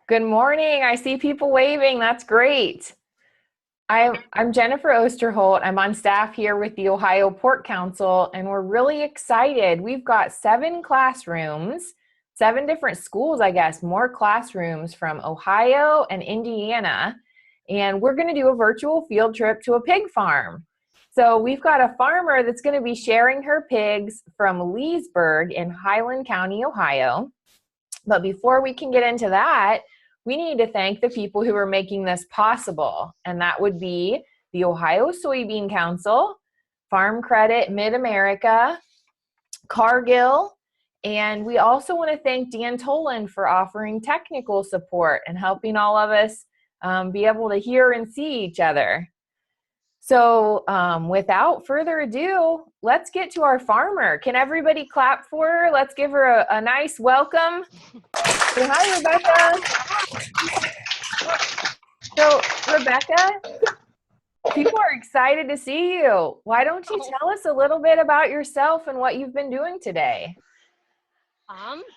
Good morning. I see people waving. That's great. I'm Jennifer Osterholt. I'm on staff here with the Ohio Pork Council, and we're really excited. We've got 7 classrooms, 7 different schools, I guess, more classrooms from Ohio and Indiana, and we're going to do a virtual field trip to a pig farm. So we've got a farmer that's going to be sharing her pigs from Leesburg in Highland County, Ohio. But before we can get into that, we need to thank the people who are making this possible. And that would be the Ohio Soybean Council, Farm Credit Mid-America, Cargill, and we also want to thank Dan Toland for offering technical support and helping all of us be able to hear and see each other. So without further ado, let's get to our farmer. Can everybody clap for her? Let's give her a nice welcome. Say hi, Rebecca. So, Rebecca, people are excited to see you. Why don't you tell us a little bit about yourself and what you've been doing today?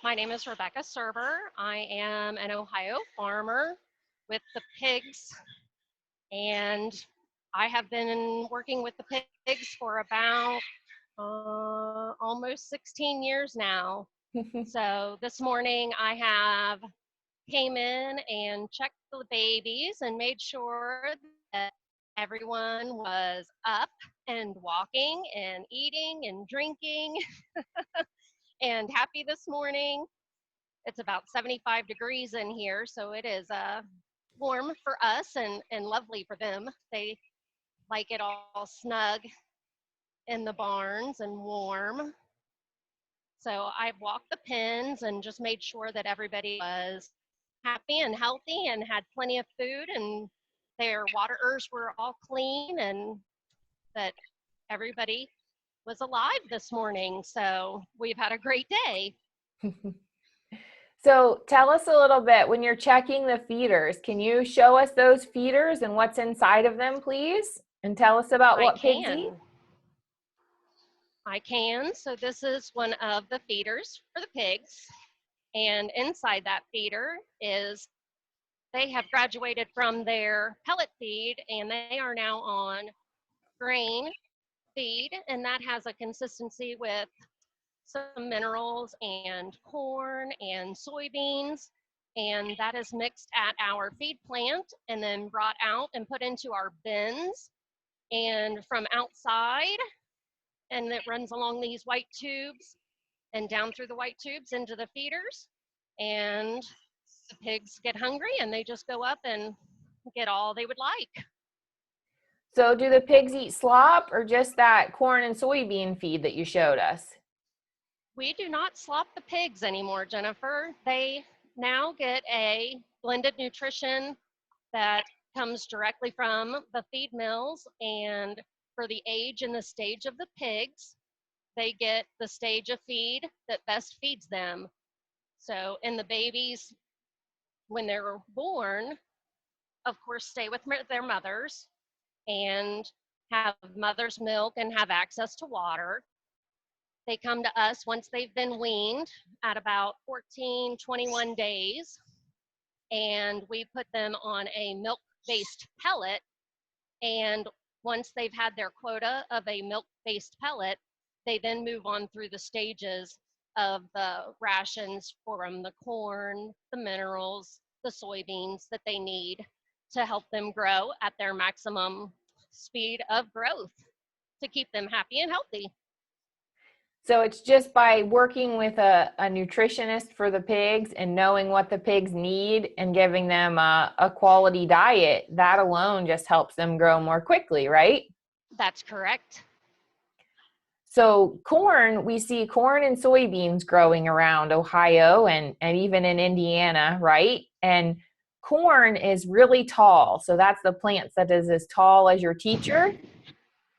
My name is Rebecca Serber. I am an Ohio farmer with the pigs, and I have been working with the pigs for about almost 16 years now. So this morning I have came in and checked the babies and made sure that everyone was up and walking and eating and drinking and happy this morning. It's about 75 degrees in here, so it is warm for us and lovely for them. They like it all snug in the barns and warm. So I've walked the pens and just made sure that everybody was happy and healthy and had plenty of food and their waterers were all clean and that everybody was alive this morning. So we've had a great day. So tell us a little bit, when you're checking the feeders, can you show us those feeders and what's inside of them, please? And tell us about what pigs eat? I can. So this is one of the feeders for the pigs. And inside that feeder is, they have graduated from their pellet feed and they are now on grain feed. And that has a consistency with some minerals and corn and soybeans. And that is mixed at our feed plant and then brought out and put into our bins. And from outside, and it runs along these white tubes and down through the white tubes into the feeders. And the pigs get hungry and they just go up and get all they would like. So do the pigs eat slop or just that corn and soybean feed that you showed us? We do not slop the pigs anymore, Jennifer. They now get a blended nutrition that comes directly from the feed mills, and for the age and the stage of the pigs, they get the stage of feed that best feeds them. So, and the babies, when they're born, of course, stay with their mothers and have mother's milk and have access to water. They come to us once they've been weaned at about 14, 21 days, and we put them on a milk-based pellet. And once they've had their quota of a milk-based pellet, they then move on through the stages of the rations from the corn, the minerals, the soybeans that they need to help them grow at their maximum speed of growth to keep them happy and healthy. So it's just by working with a nutritionist for the pigs and knowing what the pigs need and giving them a quality diet, that alone just helps them grow more quickly, right? That's correct. So corn, we see corn and soybeans growing around Ohio and even in Indiana, right? And corn is really tall. So that's the plant that is as tall as your teacher.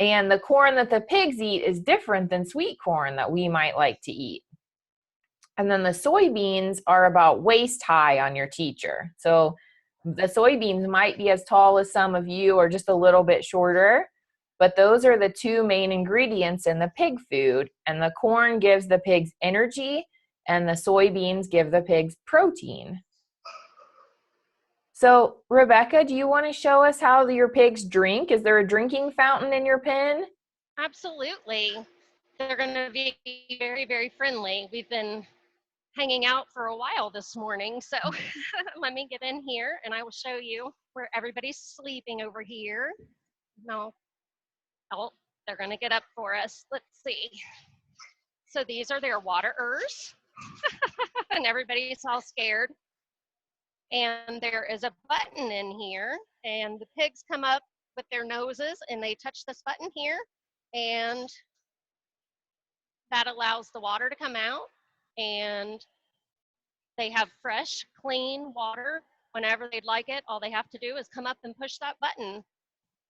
And the corn that the pigs eat is different than sweet corn that we might like to eat. And then the soybeans are about waist high on your teacher. So the soybeans might be as tall as some of you or just a little bit shorter, but those are the 2 main ingredients in the pig food. And the corn gives the pigs energy and the soybeans give the pigs protein. So, Rebecca, do you want to show us how your pigs drink? Is there a drinking fountain in your pen? Absolutely. They're going to be very, very friendly. We've been hanging out for a while this morning. So let me get in here and I will show you where everybody's sleeping over here. No, oh, they're going to get up for us. Let's see. So these are their waterers, and everybody's all scared. And there is a button in here, and the pigs come up with their noses and they touch this button here, and that allows the water to come out, and they have fresh, clean water whenever they'd like it. All they have to do is come up and push that button.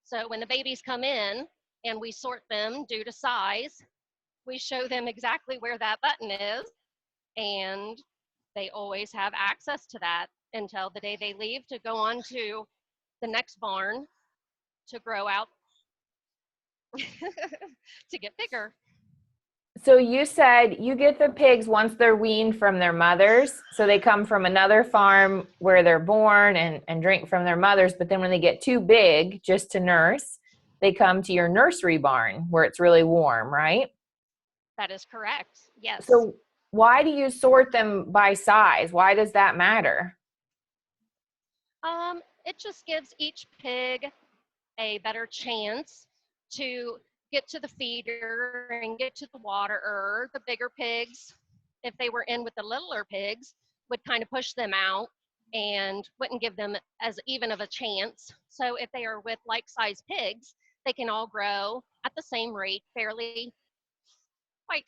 So when the babies come in and we sort them due to size, we show them exactly where that button is, and they always have access to that until the day they leave to go on to the next barn to grow out to get bigger. So you said you get the pigs once they're weaned from their mothers. So they come from another farm where they're born and drink from their mothers. But then when they get too big just to nurse, they come to your nursery barn where it's really warm, right? That is correct. Yes. So why do you sort them by size? Why does that matter? It just gives each pig a better chance to get to the feeder and get to the waterer. The bigger pigs, if they were in with the littler pigs, would kind of push them out and wouldn't give them as even of a chance. So if they are with like-sized pigs, they can all grow at the same rate fairly quite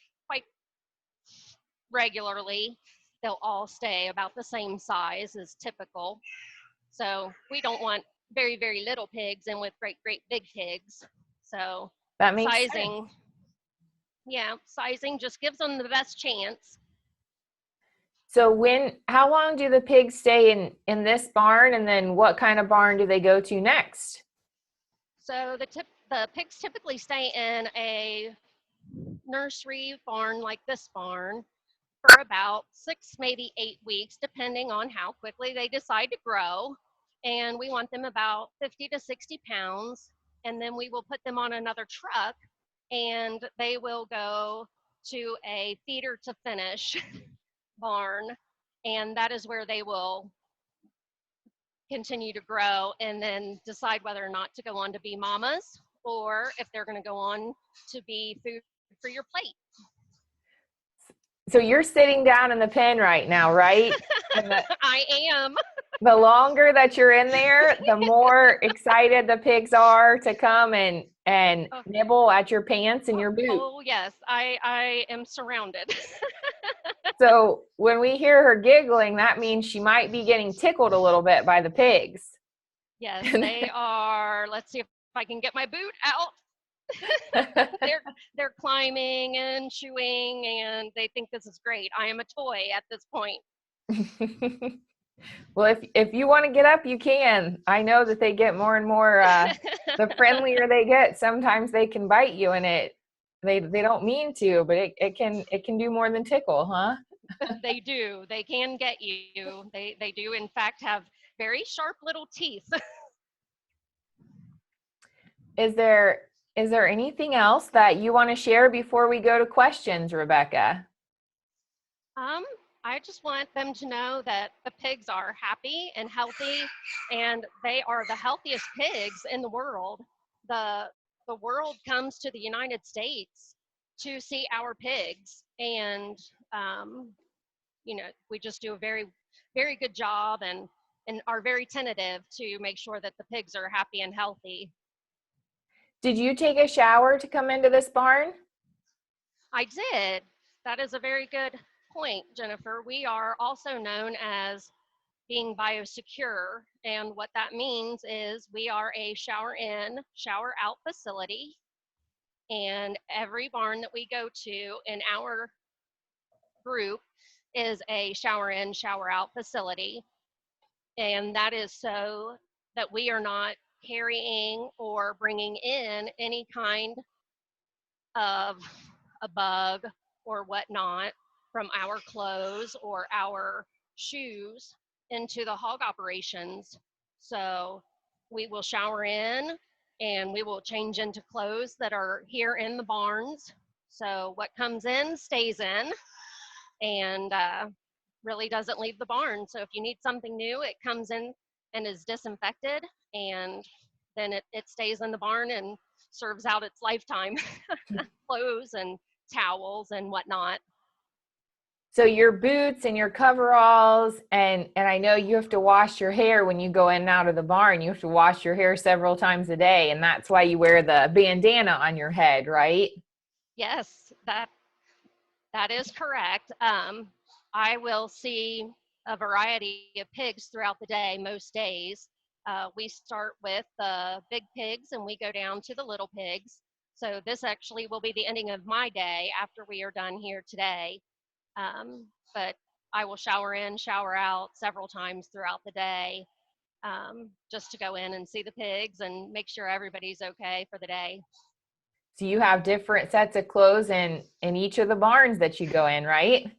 regularly. They'll all stay about the same size as typical. So we don't want very, very little pigs in with great, great big pigs. So That makes sense. sizing, yeah, sizing just gives them the best chance. So how long do the pigs stay in this barn, and then what kind of barn do they go to next? So the pigs typically stay in a nursery barn like this barn for about 6, maybe 8 weeks, depending on how quickly they decide to grow. And we want them about 50 to 60 pounds. And then we will put them on another truck and they will go to a feeder to finish barn. And that is where they will continue to grow and then decide whether or not to go on to be mamas or if they're going to go on to be food for your plate. So you're sitting down in the pen right now, right? I am. The longer that you're in there, the more excited the pigs are to come and nibble at your pants and your boot. Oh yes, I am surrounded. So when we hear her giggling, that means she might be getting tickled a little bit by the pigs. Yes, they are. Let's see if I can get my boot out. they're climbing and chewing, and they think this is great. I am a toy at this point. Well, if you want to get up, you can. I know that they get more and more, the friendlier they get, sometimes they can bite you, and they don't mean to, but it can do more than tickle, huh? They do. They can get you. They do, in fact, have very sharp little teeth. Is there anything else that you want to share before we go to questions, Rebecca? I just want them to know that the pigs are happy and healthy, and they are the healthiest pigs in the world. The world comes to the United States to see our pigs, and we just do a very, very good job and are very tentative to make sure that the pigs are happy and healthy. Did you take a shower to come into this barn? I did. That is a very good point, Jennifer. We are also known as being biosecure, and what that means is we are a shower in, shower out facility, and every barn that we go to in our group is a shower in, shower out facility, and that is so that we are not carrying or bringing in any kind of a bug or whatnot from our clothes or our shoes into the hog operations. So we will shower in and we will change into clothes that are here in the barns. So what comes in stays in and really doesn't leave the barn. So if you need something new, it comes in and is disinfected, and then it stays in the barn and serves out its lifetime. Clothes and towels and whatnot. So your boots and your coveralls, and I know you have to wash your hair when you go in and out of the barn. You have to wash your hair several times a day, and that's why you wear the bandana on your head, right? Yes, that is correct. I will see a variety of pigs throughout the day, most days. We start with the big pigs and we go down to the little pigs. So this actually will be the ending of my day after we are done here today. But I will shower in, shower out several times throughout the day, just to go in and see the pigs and make sure everybody's okay for the day. So you have different sets of clothes in each of the barns that you go in, right?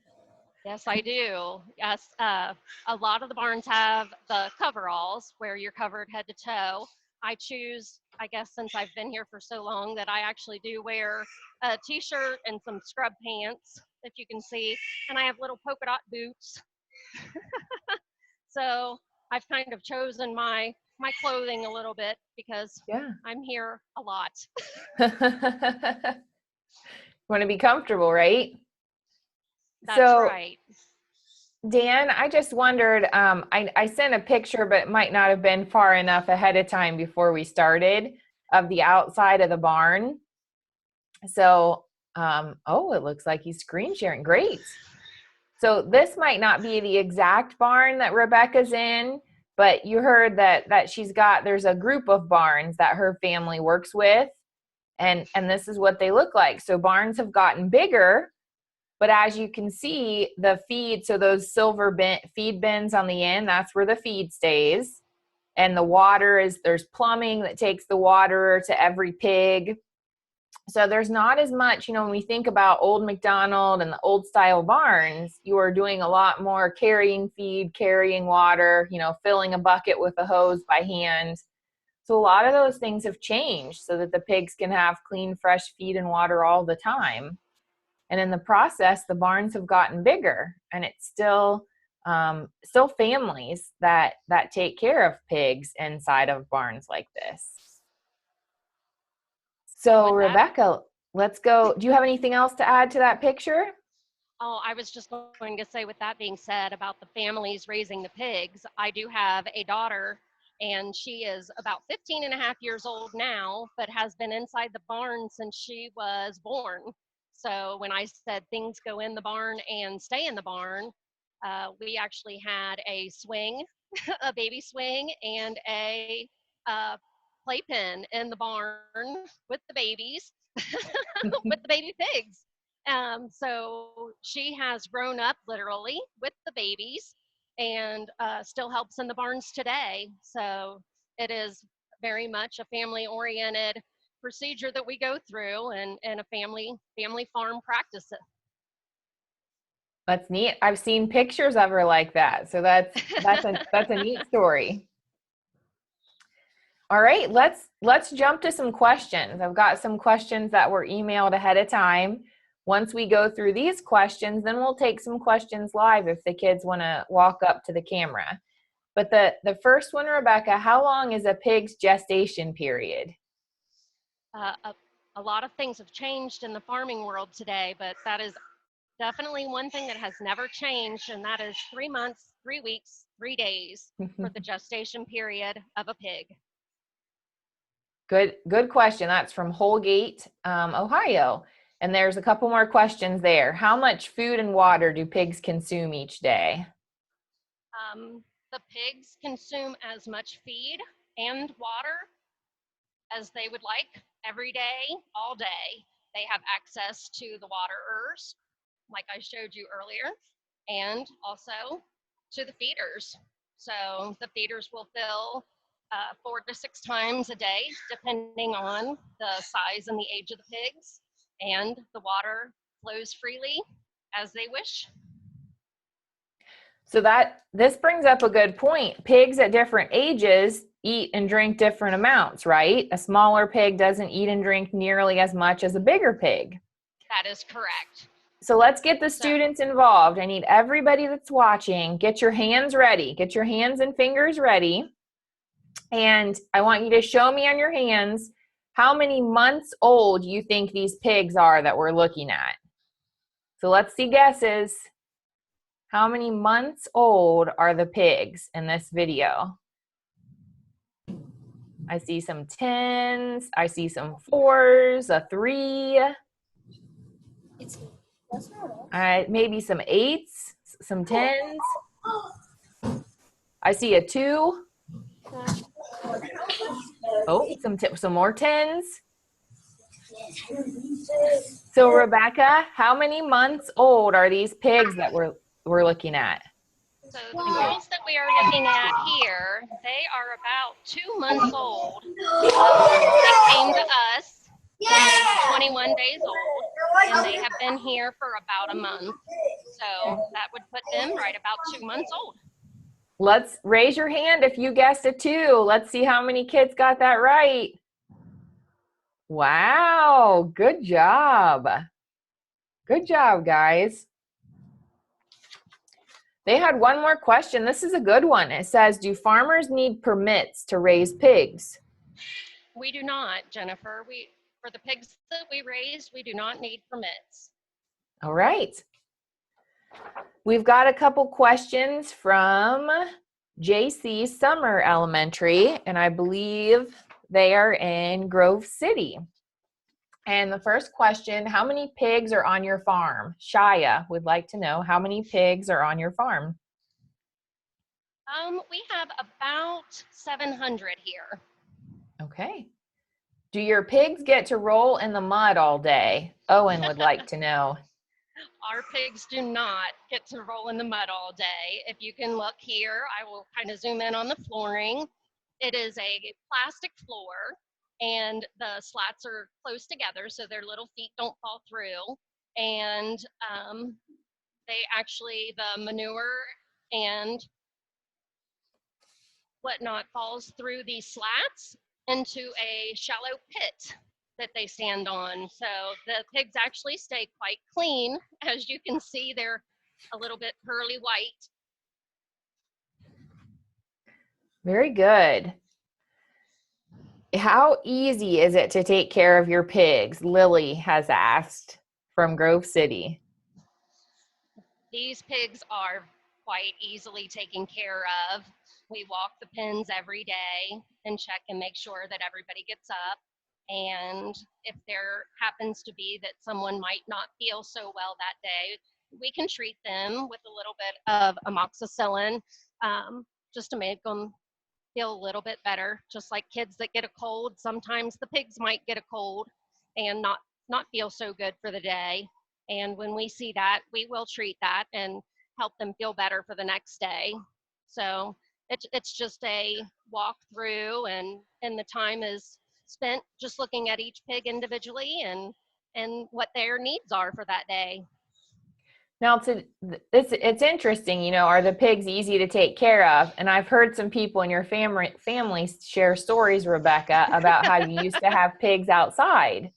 Yes, I do. Yes, a lot of the barns have the coveralls where you're covered head to toe. I choose, I guess, since I've been here for so long, that I actually do wear a t-shirt and some scrub pants, if you can see, and I have little polka dot boots. So I've kind of chosen my clothing a little bit because Yeah. I'm here a lot. Want to be comfortable, right? That's So right. Dan, I just wondered, I sent a picture, but it might not have been far enough ahead of time before we started of the outside of the barn. So, oh, it looks like he's screen sharing. Great. So this might not be the exact barn that Rebecca's in, but you heard that there's a group of barns that her family works with, and this is what they look like. So barns have gotten bigger, but as you can see, the feed, so those silver feed bins on the end, that's where the feed stays. And the water there's plumbing that takes the water to every pig. So there's not as much, when we think about old McDonald and the old style barns, you are doing a lot more carrying feed, carrying water, filling a bucket with a hose by hand. So a lot of those things have changed so that the pigs can have clean, fresh feed and water all the time. And in the process, the barns have gotten bigger, and it's still families that take care of pigs inside of barns like this. So So with that, Rebecca, let's go. Do you have anything else to add to that picture? oh, I was just going to say, with that being said, about the families raising the pigs, I do have a daughter, and she is about 15 and a half years old now, but has been inside the barn since she was born. So when I said things go in the barn and stay in the barn, we actually had a swing, a baby swing, and a uh, playpen in the barn with the babies, with the baby pigs. So she has grown up literally with the babies and still helps in the barns today. So it is very much a family oriented procedure that we go through, and a family farm practice. That's neat. I've seen pictures of her like that. So that's a neat story. All right, let's jump to some questions. I've got some questions that were emailed ahead of time. Once we go through these questions, then we'll take some questions live if the kids want to walk up to the camera. But the first one, Rebecca, how long is a pig's gestation period? uh, a, a lot of things have changed in the farming world today, but that is definitely one thing that has never changed, and that is 3 months, 3 weeks, 3 days for the gestation period of a pig. Good question. That's from Holgate, Ohio. And there's a couple more questions there. How much food and water do pigs consume each day? The pigs consume as much feed and water as they would like every day, all day. They have access to the waterers, like I showed you earlier, and also to the feeders. So the feeders will fill 4 to 6 times a day, depending on the size and the age of the pigs, and the water flows freely as they wish. So this brings up a good point. Pigs at different ages eat and drink different amounts, right? A smaller pig doesn't eat and drink nearly as much as a bigger pig. That is correct. So let's get the students involved. I need everybody that's watching, get your hands ready. Get your hands and fingers ready. And I want you to show me on your hands how many months old you think these pigs are that we're looking at. So let's see guesses. How many months old are the pigs in this video? I see some 10s. I see some 4s, a 3. Maybe some 8s, some 10s. I see a 2. Oh, some more 10s. So Rebecca, how many months old are these pigs that we're looking at? So the girls that we are looking at here, they are about 2 months old. They came to us when they were 21 days old, and they have been here for about a month. So that would put them right about 2 months old. Let's raise your hand if you guessed a 2. Let's see how many kids got that right. Wow, good job. Good job, guys. They had one more question. This is a good one. It says, do farmers need permits to raise pigs? We do not, Jennifer. For the pigs that we raise, we do not need permits. All right. We've got a couple questions from JC Summer Elementary, and I believe they are in Grove City. And the first question, how many pigs are on your farm? Shia would like to know how many pigs are on your farm. We have about 700 here. Okay. Do your pigs get to roll in the mud all day? Owen would like to know. Our pigs do not get to roll in the mud all day. If you can look here, I will kind of zoom in on the flooring. It is a plastic floor, and the slats are close together so their little feet don't fall through. And the manure and whatnot falls through these slats into a shallow pit that they stand on. So the pigs actually stay quite clean. As you can see, they're a little bit pearly white. Very good. How easy is it to take care of your pigs? Lily has asked from Grove City. These pigs are quite easily taken care of. We walk the pens every day and check and make sure that everybody gets up. And if there happens to be that someone might not feel so well that day, we can treat them with a little bit of amoxicillin just to make them feel a little bit better. Just like kids that get a cold, sometimes the pigs might get a cold and not feel so good for the day. And when we see that, we will treat that and help them feel better for the next day. So it's just a walk through, and the time is spent just looking at each pig individually and what their needs are for that day. Now, it's interesting, you know, are the pigs easy to take care of? And I've heard some people in your family share stories, Rebecca, about how you used to have pigs outside.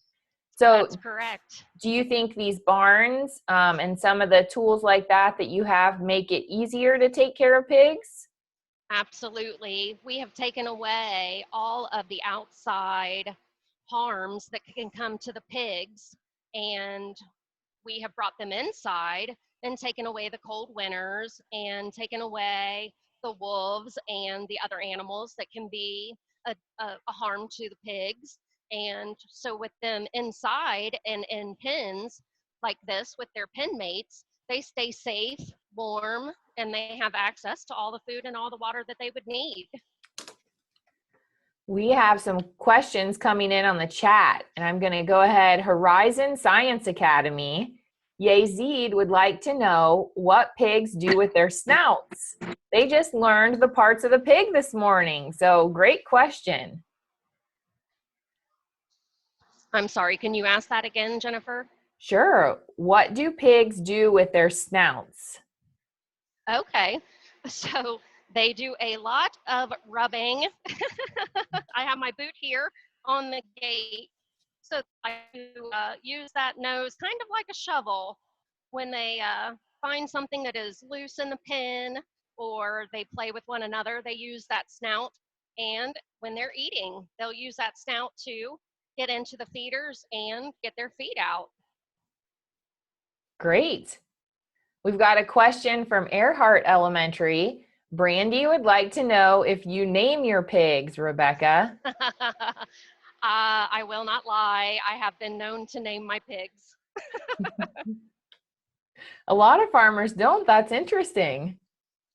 So that's correct. Do you think these barns and some of the tools like that you have make it easier to take care of pigs? Absolutely. We have taken away all of the outside harms that can come to the pigs, and we have brought them inside and taken away the cold winters and taken away the wolves and the other animals that can be a harm to the pigs. And so with them inside and in pens like this with their pen mates, they stay safe, warm, and they have access to all the food and all the water that they would need. We have some questions coming in on the chat, and I'm going to go ahead. Horizon Science Academy, Yazid would like to know what pigs do with their snouts. They just learned the parts of the pig this morning, so great question. I'm sorry, can you ask that again, Jennifer? Sure. What do pigs do with their snouts? Okay, so they do a lot of rubbing. I have my boot here on the gate, so I do use that nose kind of like a shovel when they find something that is loose in the pen or they play with one another. They use that snout, and when they're eating, they'll use that snout to get into the feeders and get their feed out. Great. We've got a question from Earhart Elementary. Brandy would like to know if you name your pigs, Rebecca. I will not lie. I have been known to name my pigs. A lot of farmers don't. That's interesting.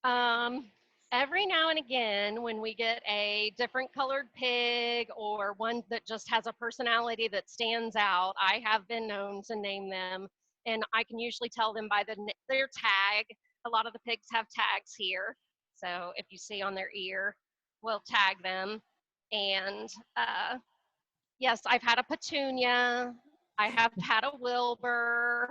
Every now and again, when we get a different colored pig or one that just has a personality that stands out, I have been known to name them. And I can usually tell them by their tag. A lot of the pigs have tags here. So if you see on their ear, we'll tag them. And yes, I've had a Petunia. I have had a Wilbur.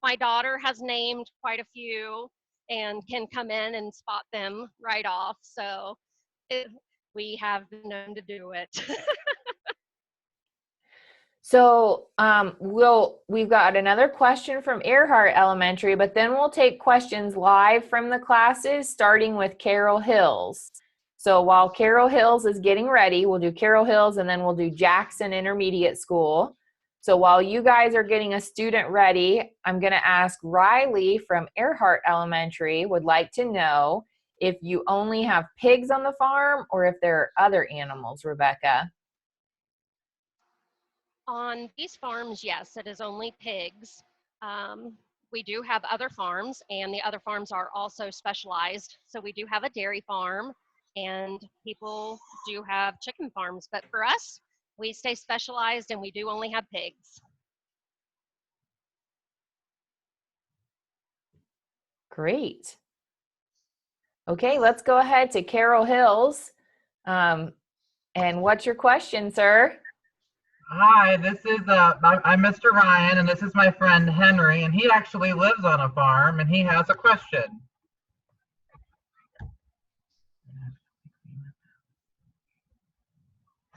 My daughter has named quite a few and can come in and spot them right off. So we have been known to do it. So we've got another question from Earhart Elementary, but then we'll take questions live from the classes, starting with Carol Hills. So while Carol Hills is getting ready, we'll do Carol Hills and then we'll do Jackson Intermediate School. So while you guys are getting a student ready, I'm going to ask Riley from Earhart Elementary would like to know if you only have pigs on the farm or if there are other animals, Rebecca. On these farms, yes, it is only pigs. We do have other farms, and the other farms are also specialized. So we do have a dairy farm, and people do have chicken farms. But for us, we stay specialized, and we do only have pigs. Great. Okay, let's go ahead to Carol Hills. And what's your question, sir? Hi, this is I'm Mr. Ryan, and this is my friend Henry, and he actually lives on a farm, and he has a question.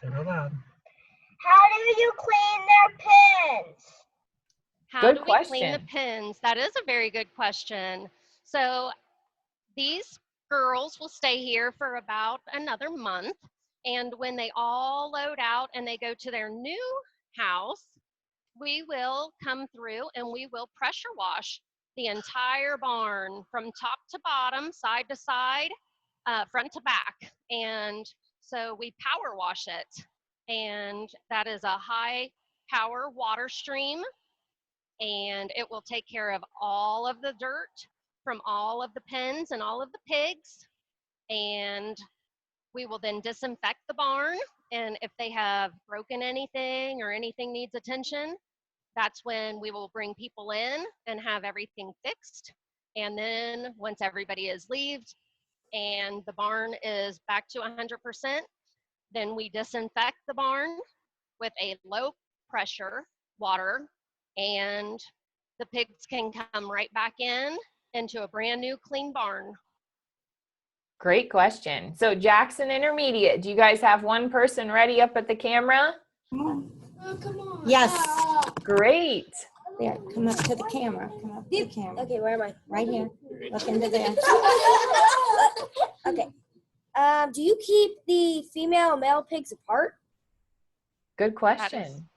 Say it out loud. How do you clean their pens? How Good do we clean the question. pens? That is a very good question. So these girls will stay here for about another month. And when they all load out and they go to their new house, we will come through and we will pressure wash the entire barn from top to bottom, side to side, front to back. And so we power wash it. And that is a high power water stream, and it will take care of all of the dirt from all of the pens and all of the pigs. And we will then disinfect the barn. And if they have broken anything or anything needs attention, that's when we will bring people in and have everything fixed. And then once everybody is leaved and the barn is back to 100%, then we disinfect the barn with a low pressure water, and the pigs can come right back into a brand new clean barn. Great question. So Jackson Intermediate, do you guys have one person ready up at the camera? Oh, come on. Yes. Great. There, come up to the camera. Come up to the camera. Okay, where am I? Right here. Look into there. Okay. Do you keep the female and male pigs apart? Good question.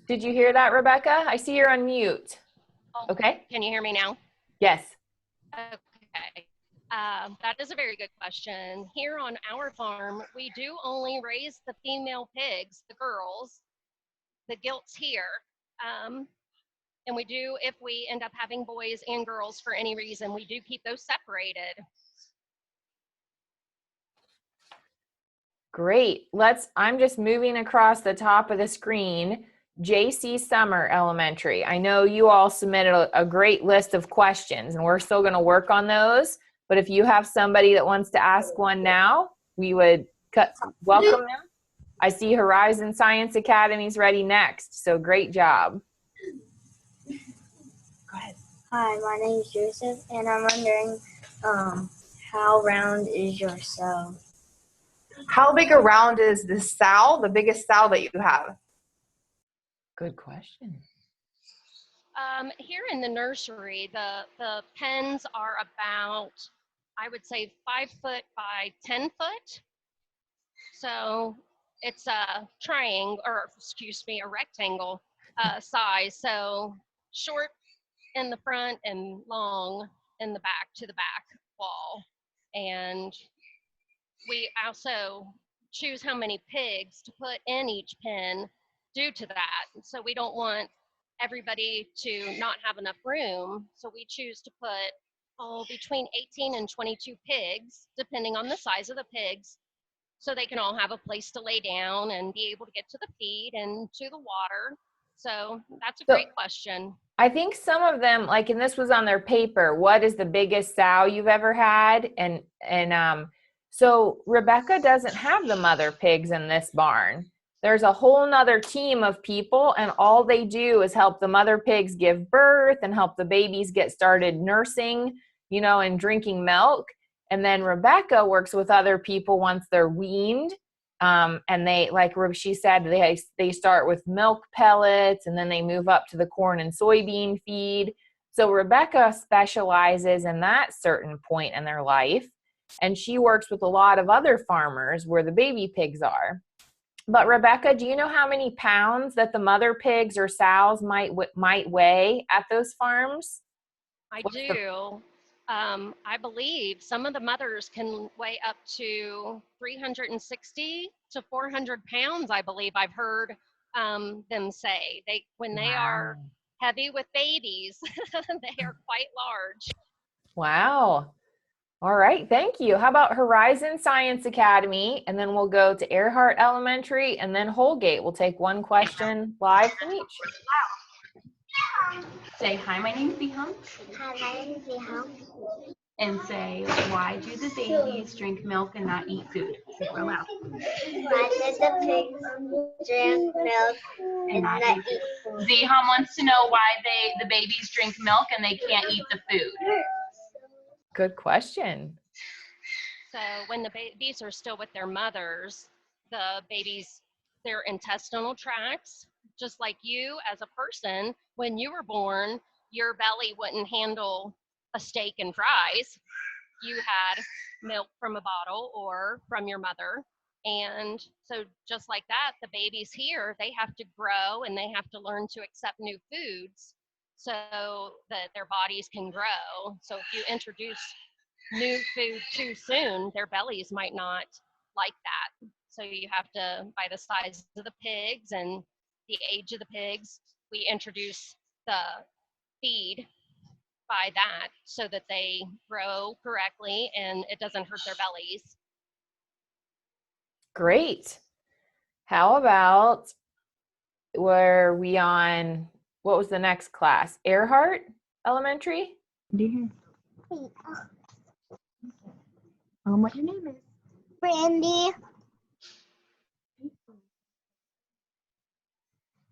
Did you hear that, Rebecca? I see you're on mute. Okay. Can you hear me now? Yes. Okay. That is a very good question. Here on our farm, we do only raise the female pigs, the girls, the gilts here. And we do, if we end up having boys and girls for any reason, we do keep those separated. Great. I'm just moving across the top of the screen. JC Summer Elementary. I know you all submitted a great list of questions, and we're still going to work on those. But if you have somebody that wants to ask one now, we would welcome them. I see Horizon Science Academy's ready next, so great job. Hi, my name is Joseph, and I'm wondering, how round is your cell? How big around is the sow, the biggest sow that you have? Good question. Here in the nursery, the pens are about, I would say, 5 foot by 10 foot. So it's a triangle, or excuse me, a rectangle size. So short in the front and long in the back to the back wall. And we also choose how many pigs to put in each pen due to that. So we don't want everybody to not have enough room. So we choose to put between 18 and 22 pigs, depending on the size of the pigs, so they can all have a place to lay down and be able to get to the feed and to the water. So that's a great question. I think some of them, like, and this was on their paper, what is the biggest sow you've ever had? And so Rebecca doesn't have the mother pigs in this barn. There's a whole nother team of people, and all they do is help the mother pigs give birth and help the babies get started nursing, and drinking milk. And then Rebecca works with other people once they're weaned. And they, like she said, they start with milk pellets, and then they move up to the corn and soybean feed. So Rebecca specializes in that certain point in their life, and she works with a lot of other farmers where the baby pigs are. But Rebecca, do you know how many pounds that the mother pigs or sows might weigh at those farms? I do. I believe some of the mothers can weigh up to 360 to 400 pounds, I believe I've heard them say. When they are heavy with babies, they are quite large. Wow. All right, thank you. How about Horizon Science Academy? And then we'll go to Earhart Elementary, and then Holgate. We'll take one question live from each. Say, hi, my name's Biham. Hi, my name is Nihal. And say, why do the babies drink milk and not eat food? Say real loud. Why did the pigs drink milk and not eat food? Biham wants to know why the babies drink milk and they can't eat the food. Good question. So when the babies are still with their mothers, their intestinal tracts, just like you as a person, when you were born, your belly wouldn't handle a steak and fries. You had milk from a bottle or from your mother. And so just like that, the babies here, they have to grow and they have to learn to accept new foods so that their bodies can grow. So if you introduce new food too soon, their bellies might not like that. So you have to, by the size of the pigs and the age of the pigs, we introduce the feed by that so that they grow correctly and it doesn't hurt their bellies. Great. How about, were we on, what was the next class? Earhart Elementary? What your name is? Brandy.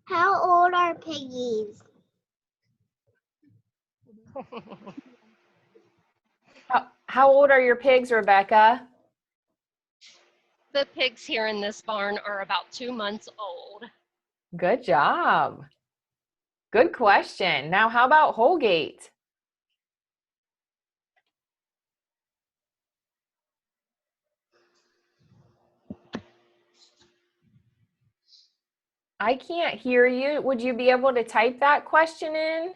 How old are piggies? How old are your pigs, Rebecca? The pigs here in this barn are about 2 months old. Good job. Good question. Now, how about Holgate? I can't hear you. Would you be able to type that question in?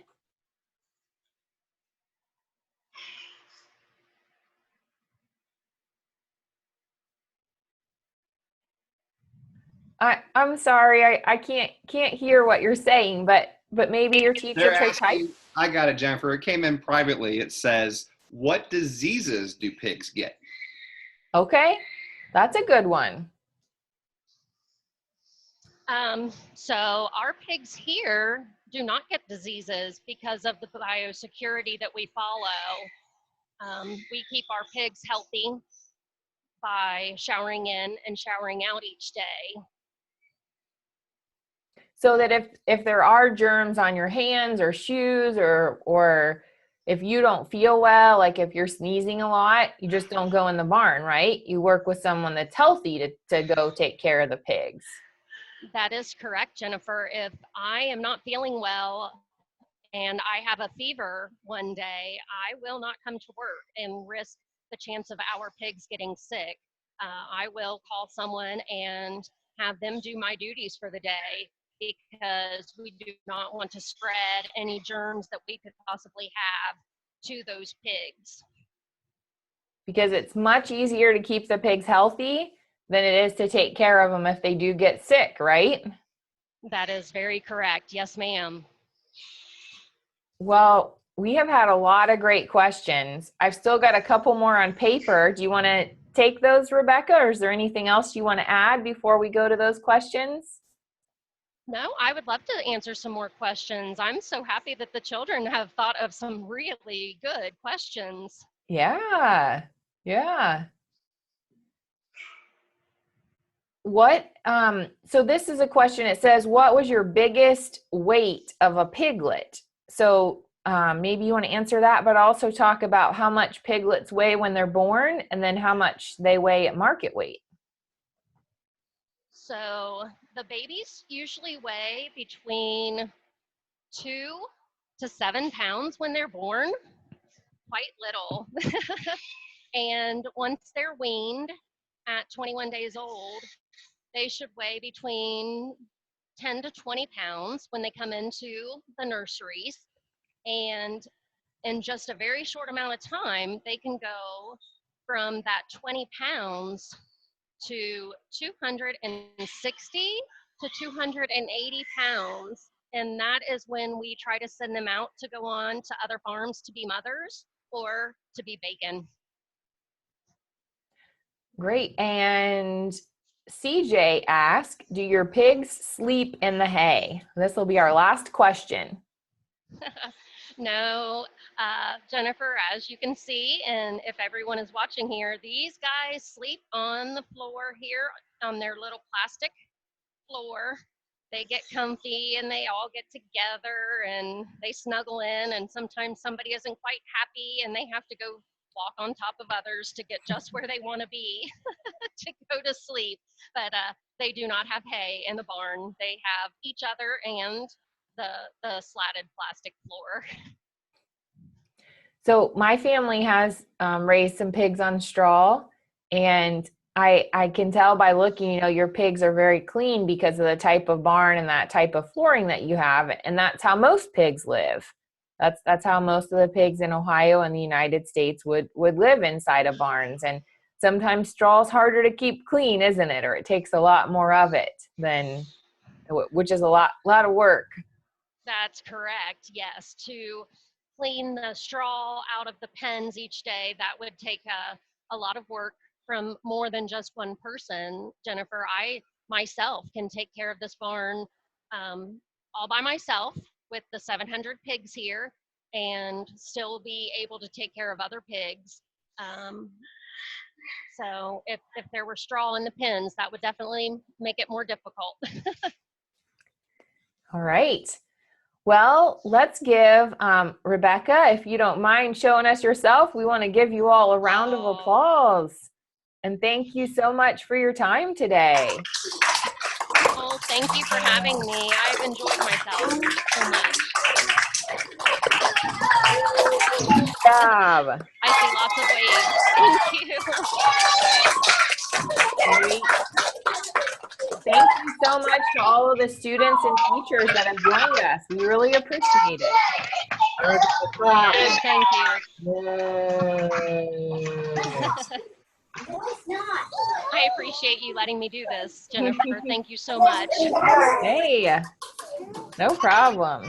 I'm sorry, I can't hear what you're saying, but maybe your teacher could type. I got it, Jennifer. It came in privately. It says, what diseases do pigs get? Okay, that's a good one. So our pigs here do not get diseases because of the biosecurity that we follow. We keep our pigs healthy by showering in and showering out each day. So that if there are germs on your hands or shoes or if you don't feel well, like if you're sneezing a lot, you just don't go in the barn, right? You work with someone that's healthy to go take care of the pigs. That is correct, Jennifer. If I am not feeling well and I have a fever one day, I will not come to work and risk the chance of our pigs getting sick. I will call someone and have them do my duties for the day, because we do not want to spread any germs that we could possibly have to those pigs. Because it's much easier to keep the pigs healthy than it is to take care of them if they do get sick, right? That is very correct. Yes, ma'am. Well, we have had a lot of great questions. I've still got a couple more on paper. Do you want to take those, Rebecca, or is there anything else you want to add before we go to those questions? No, I would love to answer some more questions. I'm so happy that the children have thought of some really good questions. Yeah. So this is a question. It says, what was your biggest weight of a piglet? So maybe you want to answer that, but also talk about how much piglets weigh when they're born and then how much they weigh at market weight. So the babies usually weigh between 2 to 7 pounds when they're born, quite little. And once they're weaned at 21 days old, they should weigh between 10 to 20 pounds when they come into the nurseries. And in just a very short amount of time, they can go from that 20 pounds to 260 to 280 pounds. And that is when we try to send them out to go on to other farms to be mothers or to be bacon. Great. And CJ asked, do your pigs sleep in the hay? This will be our last question. No, Jennifer, as you can see, and if everyone is watching here, these guys sleep on the floor here on their little plastic floor. They get comfy and they all get together and they snuggle in, and sometimes somebody isn't quite happy and they have to go walk on top of others to get just where they want to be to go to sleep. But they do not have hay in the barn. They have each other and the slatted plastic floor. So my family has raised some pigs on straw, and I can tell by looking, your pigs are very clean because of the type of barn and that type of flooring that you have, and that's how most pigs live. That's how most of the pigs in Ohio and the United States would live, inside of barns. And sometimes straw is harder to keep clean, isn't it? Or it takes a lot more of it which is a lot of work. That's correct. Yes, to clean the straw out of the pens each day, that would take a lot of work from more than just one person. Jennifer, I myself can take care of this barn all by myself with the 700 pigs here and still be able to take care of other pigs. So if there were straw in the pens, that would definitely make it more difficult. All right. Well, let's give Rebecca, if you don't mind showing us yourself, we want to give you all a round of applause. And thank you so much for your time today. Oh, thank you for having me. I've enjoyed myself so much. Good job. I see lots of waves. Thank you. Great. Thank you so much to all of the students and teachers that have joined us. We really appreciate it. Yes, thank you. I appreciate you letting me do this, Jennifer. Thank you so much. Hey, no problem.